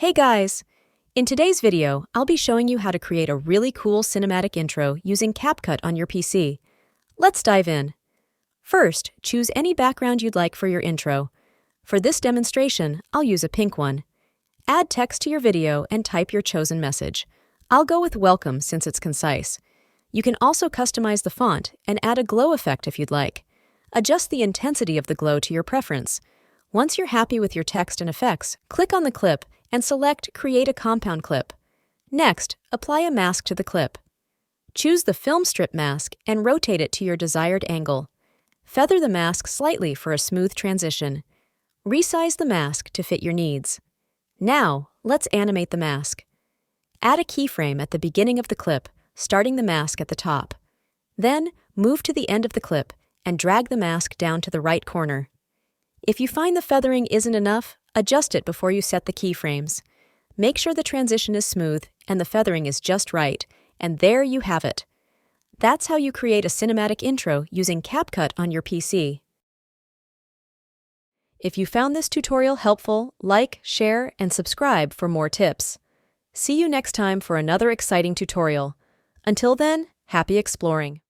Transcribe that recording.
Hey guys! In today's video, I'll be showing you how to create a really cool cinematic intro using Capcut on your PC. Let's dive in. First, choose any background you'd like for your intro. For this demonstration, I'll use a pink one. Add text to your video and type your chosen message. I'll go with welcome since it's concise. You can also customize the font and add a glow effect if you'd like. Adjust the intensity of the glow to your preference. Once you're happy with your text and effects, click on the clip and select Create a Compound Clip. Next, apply a mask to the clip. Choose the film strip mask and rotate it to your desired angle. Feather the mask slightly for a smooth transition. Resize the mask to fit your needs. Now, let's animate the mask. Add a keyframe at the beginning of the clip, starting the mask at the top. Then, move to the end of the clip and drag the mask down to the right corner. If you find the feathering isn't enough, adjust it before you set the keyframes. Make sure the transition is smooth and the feathering is just right, and there you have it. That's how you create a cinematic intro using Capcut on your PC. If you found this tutorial helpful, like, share, and subscribe for more tips. See you next time for another exciting tutorial. Until then, happy exploring!